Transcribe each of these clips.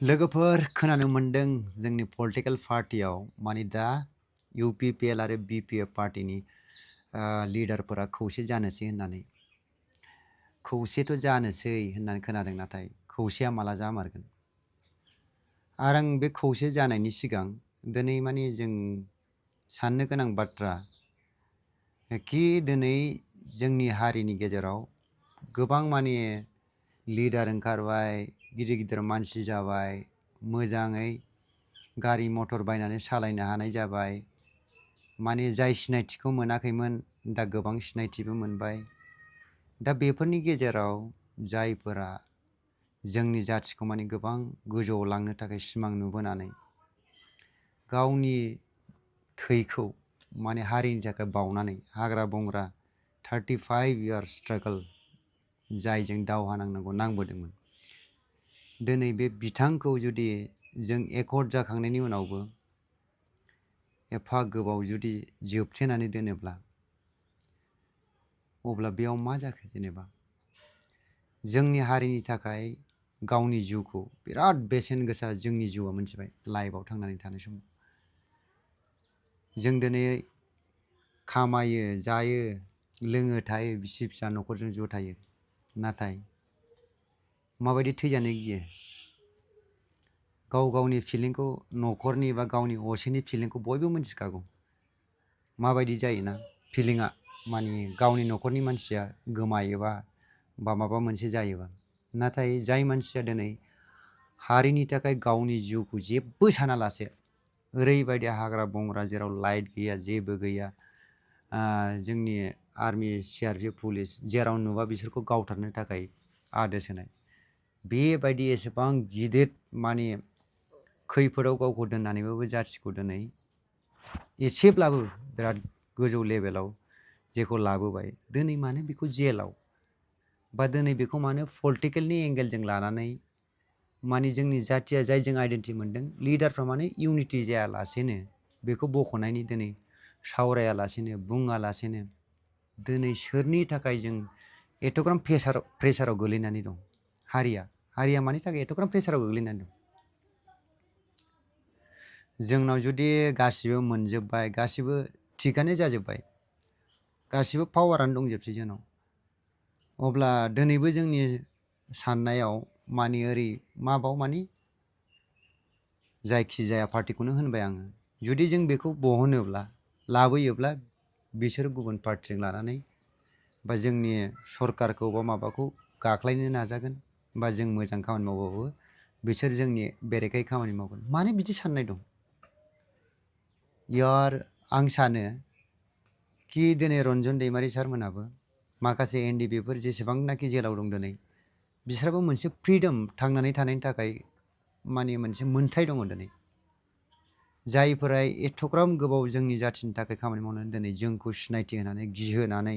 लोगोफोर खोनानो मोनदों जोंनि पलिटिकल पार्टियाव माने दा इउपिपिएल आरो बिपिएफ पार्टिनि लिडारफोरा खौसे जानोसै होननानै खौसेथ' जानोसै होननानै खोनादों नाथाय खौसेया माला जामारगोन आरो आं बे खौसे जानायनि सिगां दिनै माने जों साननो गोनां बाथ्रा कि दिनै जोंनि हारिनि गेजेराव गोबां माने लिडार ओंखारबाय गिदिर गिदिर मानसि जाबाय मोजाङै गारि मटर बायनानै सालायनो हानाय जाबाय माने जाय सिनायथिखौ मोनाखैमोन दा गोबां सिनायथिबो मोनबाय दा बेफोरनि गेजेराव जायफोरा जोंनि जाथिखौ माने गोबां गोजौआव लांनो थाखाय सिमां नुबोनानै गावनि थैखौ माने हारिनि थाखाय बावनानै हाग्रा बंग्रा 35 इयार्स स्ट्रागल जायजों दावहा नांनांगौ नांबोदोंमोन दिनै बे बिथांखौ जुदि जों एकर्ड जाखांनायनि उनावबो एफा गोबाव जुदि जोबथेनानै दोनोब्ला अब्ला बेयाव मा जाखो जेनेबा जोंनि हारिनि थाखाय गावनि जिउखौ बिराद बेसेन गोसा जोंनि जिउआ मोनथिबाय लाइफआव थांनानै थानाय समाव जों दिनै खामायो जायो लोङो थायो बिसि फिसा न'खरजों ज' थायो नाथाय माबायदि थैजानो गियो गाव गावनि फिलिंखौ न'खरनि बा गावनि असेनि फिलिंखौ बयबो मिथिखागौ माबायदि जायोना फिलिंआ माने गावनि न'खरनि मानसिया गोमायोबा बा माबा मोनसे जायोबा नाथाय जाय मानसिया दिनै हारिनि थाखाय गावनि जिउखौ जेबो सानालासे ओरैबायदि हाग्रा बंग्रा जेराव लाइट गैया जेबो गैया जोंनि आर्मि सिआरपि पुलिस जेराव नुबा बिसोरखौ गावथारनो थाखाय आदेश होनाय बेबायदि एसेबां गिदिर माने खैफोदाव गावखौ दोननानैबाबो जाथिखौ दिनै एसेब्लाबो बिराद गोजौ लेभेलाव जेखौ लाबोबाय दिनै मानो बेखौ जेलाव बा दिनै बेखौ मानो पलिटिकेलनि एंगेलजों लानानै माने जोंनि जाथिया जायजों आइडेन्टिटि मोनदों लिडारफ्रा माने इउनिटि जायालासेनो बेखौ बख'नायनि दिनै सावरायालासेनो बुङालासेनो दिनै सोरनि थाखाय जों एथ'ग्राम प्रेसाराव गोलैनानै दं हारिया मानि थाखाय एथ'ग्राम प्रेसाराव गोग्लैनानै दं जोंनाव जुदि गासिबो मोनजोब्बाय गासिबो थिगानो जाजोब्बाय गासिबो पावारानो दंजोबसै जोंनाव अब्ला दिनैबो जोंनि साननायाव माने ओरै माबाव माने जायखिजाया पार्टिखौनो होनबाय आङो जुदि जों बेखौ बहनोब्ला लाबोयोब्ला बिसोर गुबुन पार्टिजों लानानै बा जोंनि सरकारखौ बा माबाखौ गाख्लायनो नाजागोन बा जों मोजां खामानि मावबाबो बिसोर जोंनि बेरेखायै खामानि मावगोन मानो बिदि साननाय दं यार आं सानो कि दिनै रन्जन दैमारि सारमोनाबो माखासे एनडिपिफोर जेसेबांनाखि जेलाव दं दिनै बिसोराबो मोनसे फ्रिडम थांनानै थानायनि थाखाय माने मोनसे मोन्थाय दङ दिनै जायफोरा एथ'ग्राम गोबाव जोंनि जाथिनि थाखाय खामानि मावनानै दिनै जोंखौ सिनायथि होनानै गिहोनानै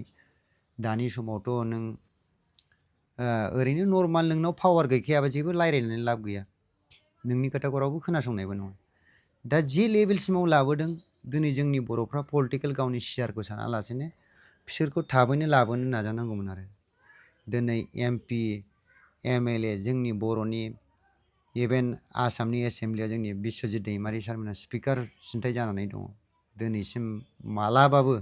दानि समावथ' नों ओरैनो नर्माल नोंनाव पावार गैखायाबा जेबो रायज्लायनानै लाब गैया नोंनि खोथाखौ रावबो खोनासंनायबो नङा दा जे लेभेलसिमाव लाबोदों दिनै जोंनि बर'फ्रा पलिटिकेल गावनि सियारखौ सानालासेनो बिसोरखौ थाबैनो लाबोनो नाजानांगौमोन आरो दिनै एमपि एमएलए जोंनि बर'नि इभेन आसामनि एसेम्ब्लियाव जोंनि बिस्वजित दैमारि सारमोना स्पिकार सिन्थाय जानानै दङ दिनैसिम मालाबाबो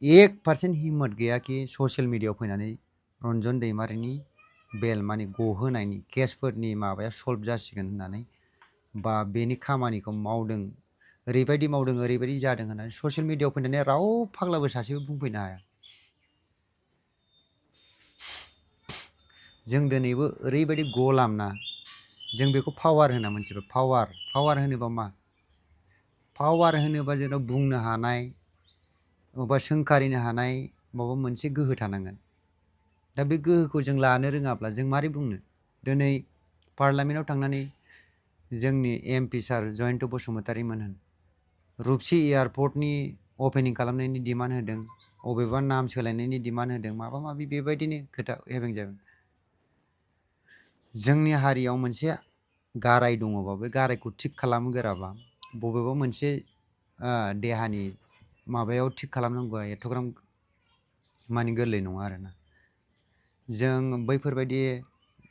1% हिम्मत गैया कि ससियेल मिडियायाव फैनानै रन्जन दैमारिनि बेल माने गहोनायनि केसफोरनि माबाया सल्भ जासिगोन होननानै बा बेनि खामानिखौ मावदों ओरैबायदि जादों होननानै ससियेल मिडियायाव फैनानै राव फाग्लाबो सासेबो बुंफैनो हाया जों दिनैबो ओरैबायदि गलामना जों बेखौ पावार होना मोनथिबाय पावार होनोबा मा पावार होनोबा जेराव बुंनो हानाय बबा सोंखारिनो हानाय माबा मोनसे गोहो थानांगोन दा बे गोहोखौ जों लानो रोङाब्ला जों मारै बुंनो दिनै पार्लामेन्टआव थांनानै जोंनि एमपि सार जयन्त बसुमतारीमोन होन रुपसि एयारपर्टनि अपेनिं खालामनायनि डिमान्ड होदों अबेबा नाम सोलायनायनि डिमान्ड होदों माबा माबि बेबायदिनो खोथा हेबें जादों जोंनि हारियाव मोनसे गाराय दङबा बे गारायखौ थिग खालामगोराबा बबेबा मोनसे देहानि माबायाव थिग खालामनांगौआ एथ'ग्राम माने गोरलै नङा आरोना जों बैफोरबायदि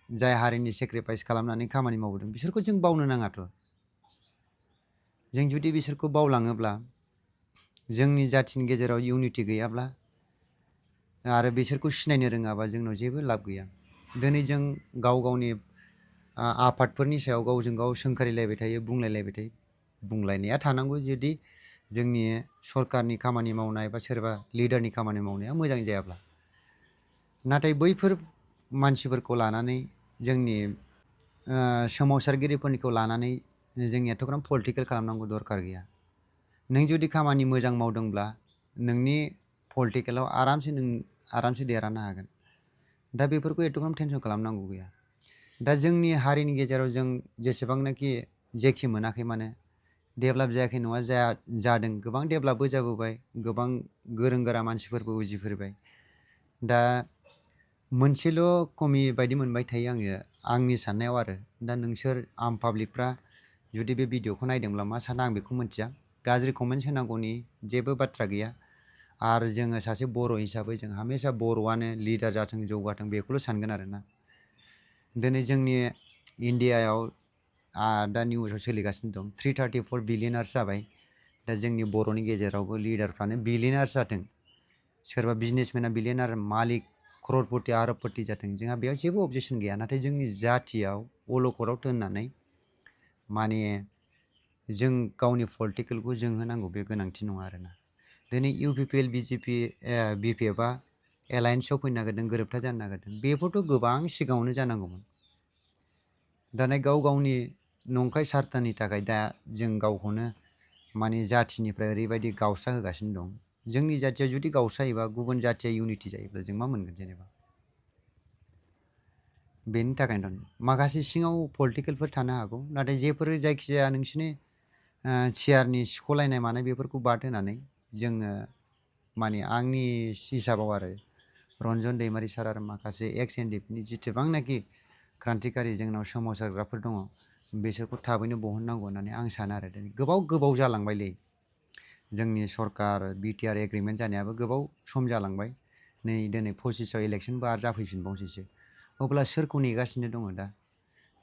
जाय हारिनि सेक्रिफाइस खालामनानै खामानि मावबोदों बिसोरखौ जों बावनो नाङाथ'। जों जुदि बिसोरखौ बावलाङोब्ला जोंनि जाथिनि गेजेराव इउनिटि गैयाब्ला आरो बिसोरखौ सिनायनो रोङाबा जोंनाव जेबो लाब गैया। दिनै जों गाव गावनि आफादफोरनि सायाव गावजों गाव सोंखारिलायबाय थायो, बुंलायलायबाय थायो। बुंलायनाया थानांगौ जुदि जोंनि सरकारनि खामानि मावनाय बा सोरबा लिडारनि खामानि मावनाया मोजां जायाब्ला। नाथाय बैफोर मानसिफोरखौ लानानै जोंनि सोमावसारगिरिफोरनिखौ लानानै जों एथ'ग्राम पलिटिकेल खालामनांगौ दरकार गैया। नों जुदि खामानि मोजां मावदोंब्ला नोंनि पलिटिकेलाव आरामसे देरहानो हागोन। दा बेफोरखौ एथ'ग्राम टेनसन खालामनांगौ गैया। दा जोंनि हारिनि गेजेराव जों जेसेबांनाखि जेखि मोनाखै मानो डेभेलप जायाखै नङा, जादों, गोबां डेभेलपबो जाबोबाय, गोबां गोरों गोरा मानसिफोरबो उजिफोरबाय। दा मोनसेल' खमि बायदि मोनबाय थायो आंनि साननायाव आरो। दा नोंसोर आम पाब्लिकफ्रा जुदि बे भिडिअखौ नायदोंब्ला मा सानो आं बेखौ मिथिया। गाज्रि कमेन्ट्स होनांगौनि जेबो बाथ्रा गैया। आरो जोङो सासे बर' हिसाबै जों हामेशा बर'आनो लिडार जाथों, जौगाथों बेखौल' सानगोन आरोना। दिनै जोंनि इण्डियायाव दा निउसाव सोलिगासिनो दं 334 बिलियनार्स जाबाय। दा जोंनि बर'नि गेजेरावबो लिडारफ्रानो बिलियनार्स जाथों, सोरबा बिजनेसमेना बिलियनार, मालिक क्ररपति आरबपति जाथों, जोंहा बेयाव जेबो अबजेक्सन गैया। नाथाय जोंनि जाथियाव अलखदाव दोननानै माने जों गावनि पलिटिकेलखौ जोंहोनांगौ बे गोनांथि नङा आरोना। दिनै UPPL BPFआ एलायेन्सआव फैनो नागिरदों, गोरोबथा जानो नागिरदों, बेफोरथ' गोबां सिगाङावनो जानांगौमोन। दाना गाव गावनि नंखाय सार्थनि थाखाय दा जों गावखौनो माने जाथिनिफ्राय ओरैबायदि गावस्रा होगासिनो दं। जोंनि जाथिया जुदि गावस्रायोबा गुबुन जाथिया इउनिटि जायोब्ला जों मा मोनगोन जेनेबा? बेनि थाखायनो माखासे सिङाव पलिटिकेलफोर थानो हागौ, नाथाय जेफोर जायखिजाया नोंसिनि सियारनि सिख'लायनाय मानाय बेफोरखौ बाद होनानै जोङो माने आंनि हिसाबाव आरो रन्जन दैमारि सार आरो माखासे एक्स एनडिएफनि जेसेबांनाखि क्रान्तिकारि जोंनाव सोमावसारग्राफोर दङ बिसोरखौ थाबैनो बहननांगौ होननानै आं सानो आरो। दिनै गोबाव जालांबायलै जोंनि सरकार BTR एग्रिमेन्ट जानायाबो गोबाव सम जालांबाय। नै दिनै 25आव इलेक्सनबो आरो जाफैफिनबावसैसो। अब्ला सोरखौ नेगासिनो दङ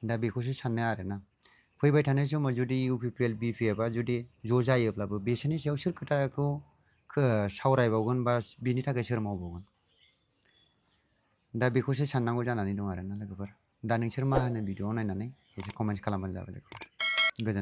दा बेखौसो सानो आरोना। फैबाय थानाय समाव जुदि UPPL BPFआ जुदि ज' जायोब्लाबो बिसोरनि सायाव सोर खोथाखौ सावरायबावगोन बा बिनि थाखाय सोर मावबावगोन? दा बेखौसो साननांगौ जानानै दं आरोना लोगोफोर। दा नोंसोर मा होनो भिडिअआव नायनानै एसे कमेन्ट खालामबानो जाबाय लोगोफोर। गोजोन